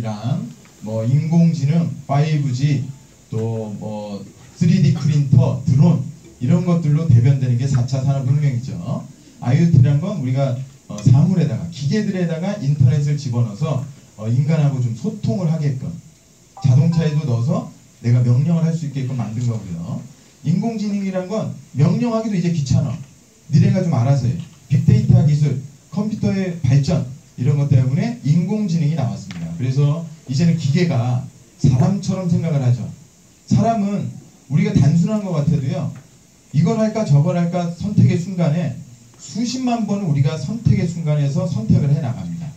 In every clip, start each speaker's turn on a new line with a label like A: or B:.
A: 인공지능이랑 뭐 인공지능, 5G, 또 뭐 3D 프린터, 드론 이런 것들로 대변되는 게 4차 산업혁명이죠. IoT라는 건 우리가 사물에다가 기계들에다가 인터넷을 집어넣어서 인간하고 좀 소통을 하게끔 자동차에도 넣어서 내가 명령을 할 수 있게끔 만든 거고요. 인공지능이란 건 명령하기도 이제 귀찮아. 니네가 좀 알아서 해. 빅데이터 기술, 컴퓨터의 발전 이런 것 때문에 인공지능이 나왔습니다. 그래서 이제는 기계가 사람처럼 생각을 하죠. 사람은 우리가 단순한 것 같아도요. 이걸 할까 저걸 할까 선택의 순간에 수십만 번을 우리가 선택의 순간에서 선택을 해나갑니다.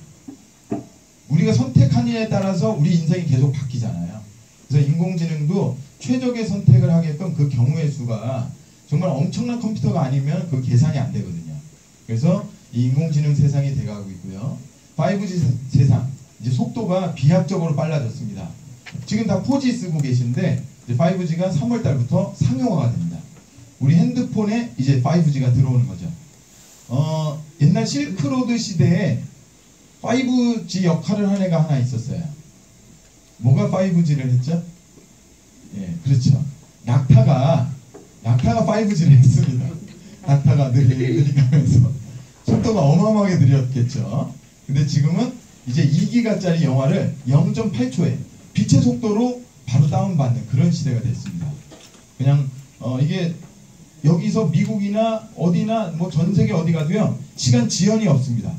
A: 우리가 선택하느냐에 따라서 우리 인생이 계속 바뀌잖아요. 그래서 인공지능도 최적의 선택을 하게끔 그 경우의 수가 정말 엄청난 컴퓨터가 아니면 그 계산이 안 되거든요. 그래서 이 인공지능 세상이 돼가고 있고요. 5G 세상, 이제 속도가 비약적으로 빨라졌습니다. 지금 다 4G 쓰고 계신데 이제 5G가 3월 달부터 상용화가 됩니다. 우리 핸드폰에 이제 5G가 들어오는 거죠. 옛날 실크로드 시대에 5G 역할을 한 애가 하나 있었어요. 뭐가 5G를 했죠? 예, 그렇죠. 낙타가 5G를 했습니다. 낙타가 느리가면서 속도가 어마어마하게 느렸겠죠. 근데 지금은 이제 2기가짜리 영화를 0.8초에 빛의 속도로 바로 다운받는 그런 시대가 됐습니다. 그냥 이게 여기서 미국이나 어디나 뭐 전 세계 어디 가도요 시간 지연이 없습니다.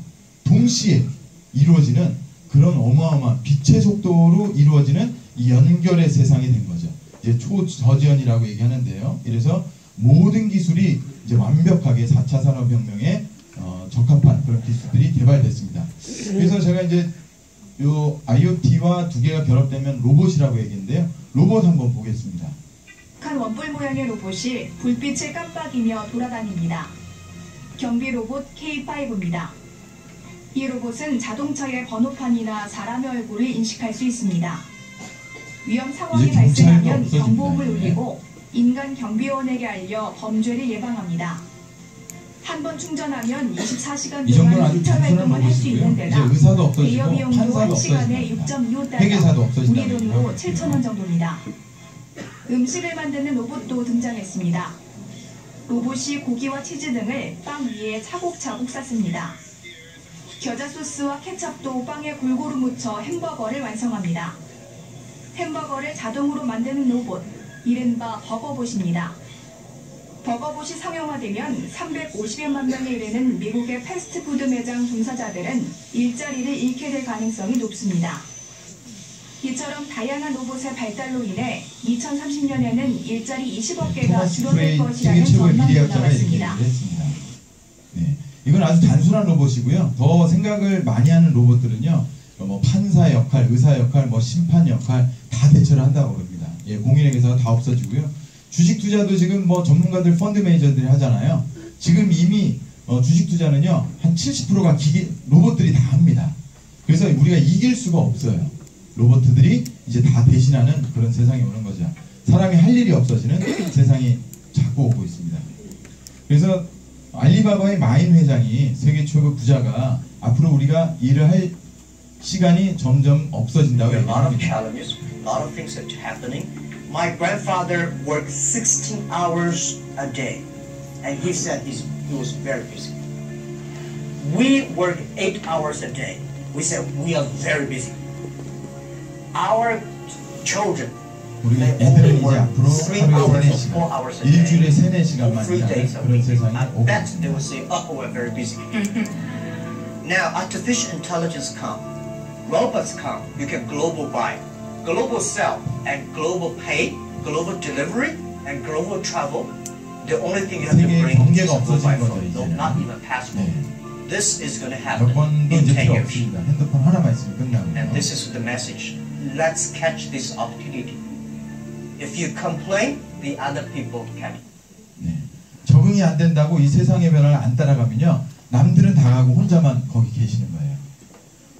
A: 동시에 이루어지는 그런 어마어마한 빛의 속도로 이루어지는 이 연결의 세상이 된 거죠. 이제 초저지연이라고 얘기하는데요. 그래서 모든 기술이 이제 완벽하게 4차 산업혁명에 적합한 그런 기술들이 개발됐습니다. 그래서 제가 이제 요 IoT와 두 개가 결합되면 로봇이라고 얘기했는데요. 로봇 한번 보겠습니다.
B: 한 원뿔 모양의 로봇이 불빛을 깜빡이며 돌아다닙니다. 경비 로봇 K5입니다. 이 로봇은 자동차의 번호판이나 사람의 얼굴을 인식할 수 있습니다. 위험 상황이 발생하면 경보음을 울리고 인간 경비원에게 알려 범죄를 예방합니다. 한 번 충전하면 24시간 동안 휘탈 활동을 할 수 있는 데다 대여 비용도 1시간에 6.25달러, 우리 돈으로 7,000원 정도입니다. 음식을 만드는 로봇도 등장했습니다. 로봇이 고기와 치즈 등을 빵 위에 차곡차곡 쌓습니다. 겨자 소스와 케첩도 빵에 골고루 묻혀 햄버거를 완성합니다. 햄버거를 자동으로 만드는 로봇, 이른바 버거봇입니다. 버거봇이 상용화되면 350여만 명에 이르는 미국의 패스트푸드 매장 종사자들은 일자리를 잃게 될 가능성이 높습니다. 이처럼 다양한 로봇의 발달로 인해 2030년에는 일자리 20억 개가 줄어들 것이라는 전망이 나왔습니다.
A: 네, 이건 아주 단순한 로봇이고요. 더 생각을 많이 하는 로봇들은요, 뭐 판사 역할, 의사 역할, 뭐 심판 역할 다 대처를 한다고 그럽니다. 예, 공인회계사가 다 없어지고요. 주식 투자도 지금 뭐 전문가들 펀드 매니저들이 하잖아요. 지금 이미 주식 투자는요 한 70%가 로봇들이 다 합니다. 그래서 우리가 이길 수가 없어요. 로봇들이 이제 다 대신하는 그런 세상이 오는 거죠. 사람이 할 일이 없어지는 세상이 자꾸 오고 있습니다. 그래서 알리바바의 마인 회장이 세계 최고 부자가 앞으로 우리가 일을 할 시간이 점점 없어진다고 얘기합니다.
C: My grandfather worked 16 hours a day, and he said he was very busy. We work 8 hours a day. We said we are very busy. Our children,
A: 우리 애들은 이제 앞으로 하루에 3-4시간, 일주일에 3-4시간만 일하는 그런 세상이 오고
C: that they will say, oh, we're very busy. Now, artificial intelligence come, robots come, you can global buy. Global sell and global pay, global delivery and global travel. The only thing you have to bring is a mobile phone. No, not even passport. This is going to happen in 10 years.
A: 핸드폰 하나만 있으면 끝나고요.
C: And this is the message. Let's catch this opportunity. If you complain, the other people can.
A: 네. 적응이 안 된다고 이 세상의 변화를 안 따라가면요, 남들은 다 가고 혼자만 거기 계시는 거예요.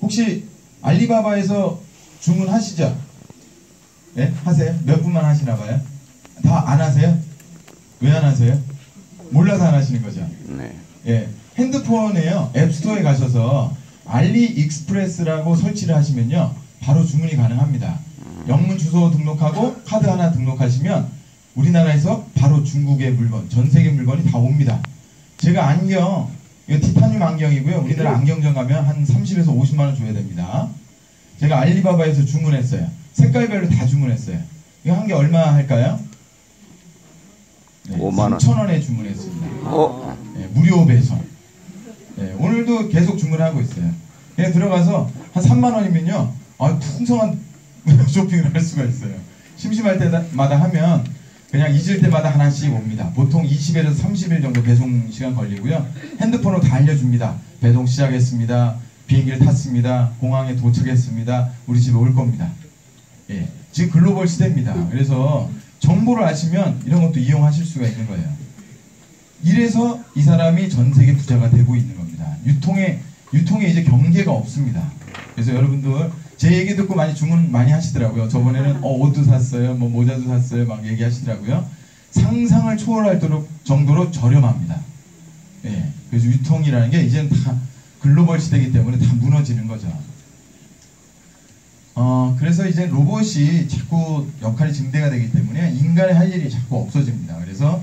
A: 혹시 알리바바에서 주문하시죠? 네? 하세요? 몇 분만 하시나 봐요? 다 안 하세요? 왜 안 하세요? 몰라서 안 하시는 거죠?
D: 네.
A: 예, 핸드폰에요, 앱스토어에 가셔서 알리익스프레스라고 설치를 하시면요, 바로 주문이 가능합니다. 영문 주소 등록하고 카드 하나 등록하시면 우리나라에서 바로 중국의 물건, 전 세계 물건이 다 옵니다. 제가 안경, 이거 티타늄 안경이고요. 우리나라 안경점 가면 한 30에서 50만 원 줘야 됩니다. 제가 알리바바에서 주문했어요. 색깔별로 다 주문했어요. 이거 한 개 얼마 할까요? 네,
D: 5만 원.
A: 3,000원에 주문했습니다. 네, 무료 배송. 네, 오늘도 계속 주문하고 있어요. 그냥 들어가서 한 3만 원이면요, 풍성한 쇼핑을 할 수가 있어요. 심심할 때마다 하면 그냥 잊을 때마다 하나씩 옵니다. 보통 20일에서 30일 정도 배송 시간 걸리고요. 핸드폰으로 다 알려줍니다. 배송 시작했습니다. 비행기를 탔습니다. 공항에 도착했습니다. 우리 집에 올 겁니다. 예, 지금 글로벌 시대입니다. 그래서 정보를 아시면 이런 것도 이용하실 수가 있는 거예요. 이래서 이 사람이 전 세계 부자가 되고 있는 겁니다. 유통에 이제 경계가 없습니다. 그래서 여러분들 제 얘기 듣고 많이 주문 많이 하시더라고요. 저번에는 옷도 샀어요, 뭐 모자도 샀어요, 막 얘기하시더라고요. 상상을 초월할 정도로 저렴합니다. 예, 그래서 유통이라는 게 이제는 다 글로벌 시대이기 때문에 다 무너지는 거죠. 그래서 이제 로봇이 자꾸 역할이 증대가 되기 때문에 인간의 할 일이 자꾸 없어집니다. 그래서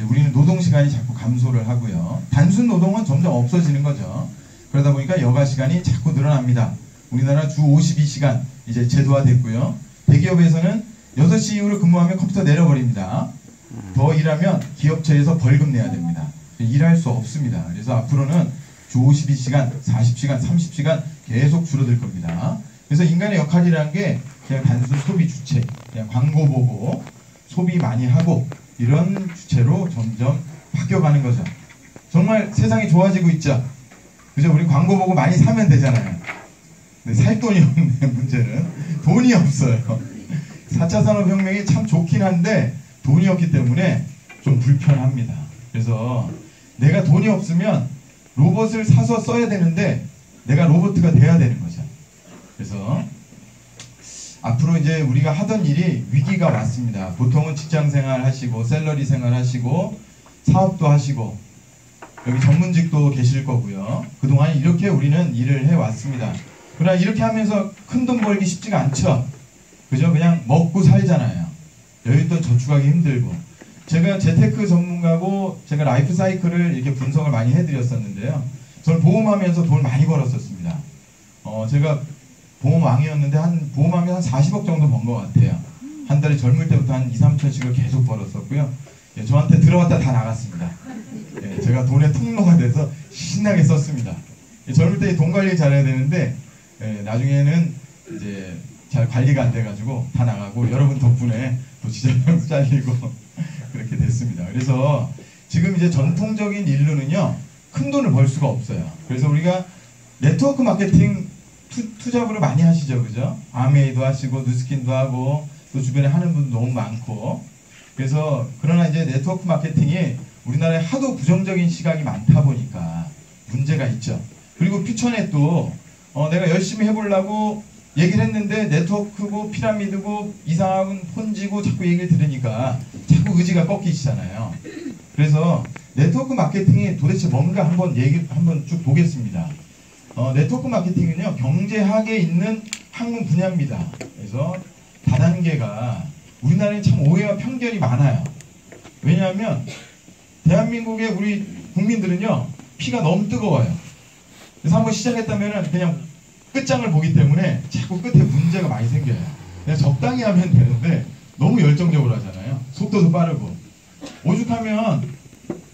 A: 우리는 노동 시간이 자꾸 감소를 하고요. 단순 노동은 점점 없어지는 거죠. 그러다 보니까 여가 시간이 자꾸 늘어납니다. 우리나라 주 52시간 이제 제도화됐고요. 대기업에서는 6시 이후로 근무하면 컴퓨터 내려버립니다. 더 일하면 기업체에서 벌금 내야 됩니다. 일할 수 없습니다. 그래서 앞으로는 주 52시간, 40시간, 30시간 계속 줄어들 겁니다. 그래서 인간의 역할이라는 게 그냥 단순 소비 주체, 그냥 광고 보고 소비 많이 하고 이런 주체로 점점 바뀌어가는 거죠. 정말 세상이 좋아지고 있죠. 그죠? 우리 광고 보고 많이 사면 되잖아요. 근데 살 돈이 없네, 문제는. 돈이 없어요. 4차 산업혁명이 참 좋긴 한데 돈이 없기 때문에 좀 불편합니다. 그래서 내가 돈이 없으면 로봇을 사서 써야 되는데 내가 로봇가 돼야 되는 거죠. 그래서 앞으로 이제 우리가 하던 일이 위기가 왔습니다. 보통은 직장생활 하시고 샐러리 생활 하시고 사업도 하시고 여기 전문직도 계실 거고요. 그동안 이렇게 우리는 일을 해왔습니다. 그러나 이렇게 하면서 큰 돈 벌기 쉽지가 않죠. 그죠? 그냥 먹고 살잖아요. 여윳돈 저축하기 힘들고. 제가 재테크 전문가고 제가 라이프 사이클을 이렇게 분석을 많이 해드렸었는데요. 저는 보험하면서 돈을 많이 벌었었습니다. 제가 보험왕이었는데 보험하면서 한 40억 정도 번 것 같아요. 한 달에 젊을 때부터 한 2, 3천씩을 계속 벌었었고요. 예, 저한테 들어왔다 다 나갔습니다. 예, 제가 돈의 통로가 돼서 신나게 썼습니다. 예, 젊을 때 돈 관리 잘해야 되는데 예, 나중에는 이제 잘 관리가 안 돼가지고 다 나가고 여러분 덕분에 또 지자명도 잘리고 그렇게 됐습니다. 그래서 지금 이제 전통적인 일로는요 큰 돈을 벌 수가 없어요. 그래서 우리가 네트워크 마케팅 투잡으로 많이 하시죠, 그죠? 아메이도 하시고 누스킨도 하고 또 주변에 하는 분도 너무 많고. 그래서 그러나 이제 네트워크 마케팅이 우리나라에 하도 부정적인 시각이 많다 보니까 문제가 있죠. 그리고 퓨처넷도 내가 열심히 해보려고 얘기를 했는데 네트워크고 피라미드고 이상한 폰지고 자꾸 얘기를 들으니까 자꾸 의지가 꺾이시잖아요. 그래서 네트워크 마케팅이 도대체 뭔가 한번 쭉 보겠습니다. 네트워크 마케팅은요 경제학에 있는 학문 분야입니다. 그래서 다단계가 우리나라에 참 오해와 편견이 많아요. 왜냐하면 대한민국의 우리 국민들은요 피가 너무 뜨거워요. 그래서 한번 시작했다면 그냥 끝장을 보기 때문에 자꾸 끝에 문제가 많이 생겨요. 그냥 적당히 하면 되는데 너무 열정적으로 하잖아요. 속도도 빠르고. 오죽하면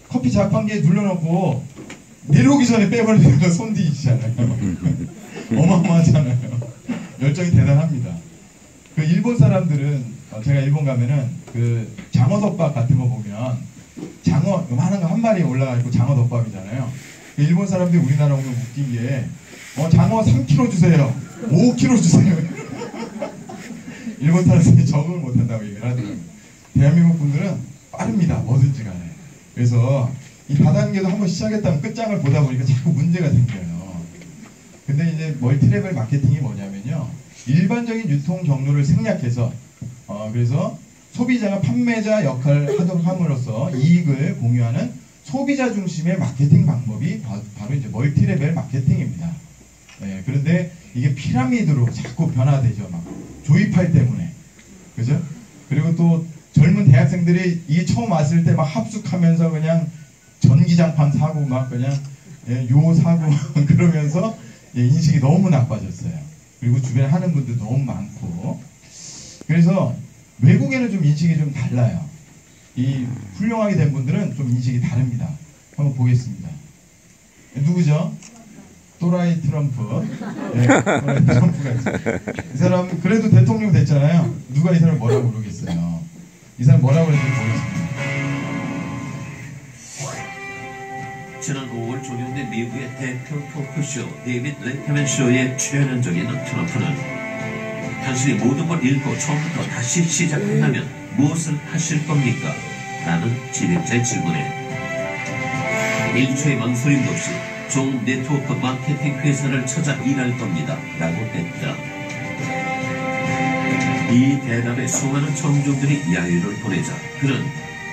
A: 커피 자판기에 눌러놓고 내려오기 전에 빼버리는 건 손 뒤지잖아요. 어마어마하잖아요. 열정이 대단합니다. 그 일본 사람들은 제가 일본 가면은 그 장어덮밥 같은 거 보면 장어 요만한 거 한 마리에 올라가 있고 장어덮밥이잖아요. 그 일본 사람들이 우리나라 오면 웃긴 게 장어 3kg 주세요. 5kg 주세요. 일본 사람들이 적응을 못한다고 얘기를 하더라고요. 대한민국 분들은 빠릅니다. 뭐든지 간에. 그래서 이 다단계도 한번 시작했다면 끝장을 보다 보니까 자꾸 문제가 생겨요. 근데 이제 멀티레벨 마케팅이 뭐냐면요. 일반적인 유통 경로를 생략해서 그래서 소비자가 판매자 역할을 함으로써 이익을 공유하는 소비자 중심의 마케팅 방법이 바로 이제 멀티레벨 마케팅입니다. 네, 그런데 이게 피라미드로 자꾸 변화되죠. 막 조이팔 때문에. 그죠? 그리고 또 젊은 대학생들이 이게 처음 왔을 때 막 합숙하면서 그냥 전기장판 사고 막 그냥 요 사고 그러면서 인식이 너무 나빠졌어요. 그리고 주변에 하는 분들 너무 많고. 그래서 외국에는 좀 인식이 좀 달라요. 이 훌륭하게 된 분들은 좀 인식이 다릅니다. 한번 보겠습니다. 누구죠? 또라이 트럼프. 네, 또라이 트럼프가 있어요. 이 사람 그래도 대통령 됐잖아요. 누가 이 사람 뭐라고 그러겠어요. 이 사람 뭐라고 그랬는지 보겠습니다.
D: 지난 5월 종영된 미국의 대표 토크쇼 데이비드 레터맨 쇼에 출연한 적이 있는 트럼프는 당신이 모든 걸 잃고 처음부터 다시 시작한다면 무엇을 하실 겁니까? 라는 진행자의 질문에 1초의 망설임도 없이 종 네트워크 마케팅 회사를 찾아 일할 겁니다. 라고 했다. 이 대답에 수많은 청중들이 야유를 보내자 그는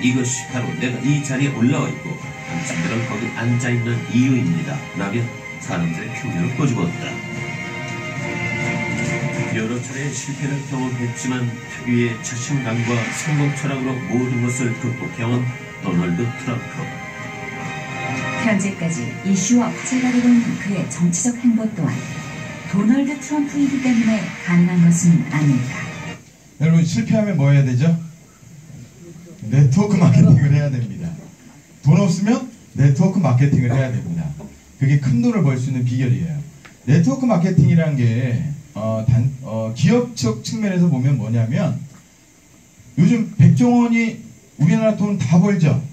D: 이것이 바로 내가 이 자리에 올라와 있고 당신들은 거기 앉아있는 이유입니다. 라며 사람들의 평균을 꼬집었다. 여러 차례 실패를 경험했지만 특유의 자신감과 성공 철학으로 모든 것을 극복해온 도널드 트럼프.
E: 현재까지 이슈와 화제가 되고 있는 그의 정치적 행보 또한 도널드 트럼프이기 때문에 가능한 것은 아닐까.
A: 여러분 실패하면 뭐 해야 되죠? 네트워크 마케팅을 해야 됩니다. 돈 없으면 네트워크 마케팅을 해야 됩니다. 그게 큰 돈을 벌 수 있는 비결이에요. 네트워크 마케팅이라는 게 기업 측 측면에서 보면 뭐냐면 요즘 백종원이 우리나라 돈 다 벌죠.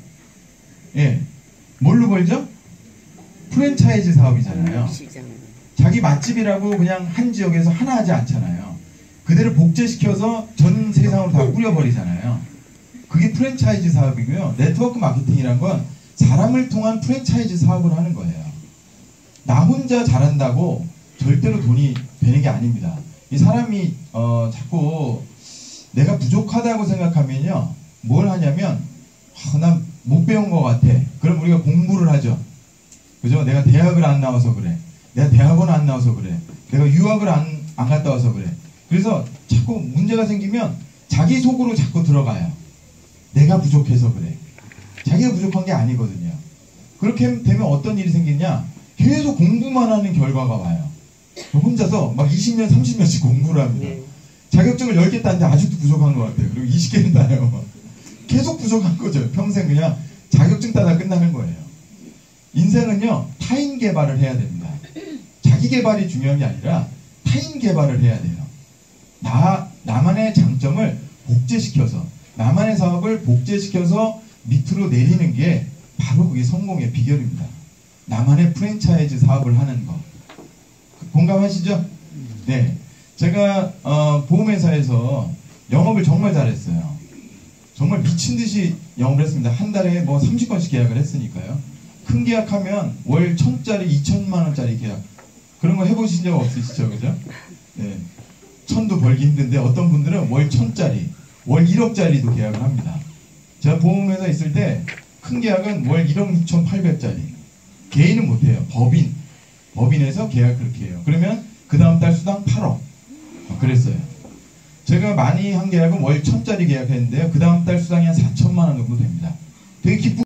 A: 예, 뭘로 벌죠? 프랜차이즈 사업이잖아요. 자기 맛집이라고 그냥 한 지역에서 하나 하지 않잖아요. 그대로 복제시켜서 전 세상으로 다 뿌려버리잖아요. 그게 프랜차이즈 사업이고요. 네트워크 마케팅이란 건 사람을 통한 프랜차이즈 사업을 하는 거예요. 나 혼자 잘한다고 절대로 돈이 되는 게 아닙니다. 이 사람이 자꾸 내가 부족하다고 생각하면요. 뭘 하냐면 난 못 배운 것 같아. 그럼 우리가 공부를 하죠. 그죠? 내가 대학을 안 나와서 그래. 내가 대학원 안 나와서 그래. 내가 유학을 안 갔다 와서 그래. 그래서 자꾸 문제가 생기면 자기 속으로 자꾸 들어가요. 내가 부족해서 그래. 자기가 부족한 게 아니거든요. 그렇게 되면 어떤 일이 생기냐? 계속 공부만 하는 결과가 와요. 혼자서 막 20년, 30년씩 공부를 합니다. 자격증을 10개 땄는데 아직도 부족한 것 같아요. 그리고 20개는 따요. 계속 부족한 거죠. 평생 그냥 자격증 따다 끝나는 거예요. 인생은요, 타인 개발을 해야 됩니다. 자기 개발이 중요한 게 아니라 타인 개발을 해야 돼요. 나만의 장점을 복제시켜서, 나만의 사업을 복제시켜서 밑으로 내리는 게 바로 그게 성공의 비결입니다. 나만의 프랜차이즈 사업을 하는 거. 공감하시죠? 네. 제가 보험회사에서 영업을 정말 잘했어요. 정말 미친 듯이 영업을 했습니다. 한 달에 뭐 30건씩 계약을 했으니까요. 큰 계약하면 월 1,000짜리, 2,000만 원짜리 계약. 그런 거 해보신 적 없으시죠? 그죠? 네. 1,000도 벌기 힘든데 어떤 분들은 월 1,000짜리, 월 1억짜리도 계약을 합니다. 제가 보험회사 있을 때 큰 계약은 월 1억 6,800짜리. 개인은 못해요. 법인에서 계약 그렇게 해요. 그러면 그 다음 달 수당 8억. 그랬어요. 제가 많이 한 계약은 월 1,000짜리 계약했는데요. 그 다음 달 수당이 한 4천만 원 정도 됩니다. 되게 기쁘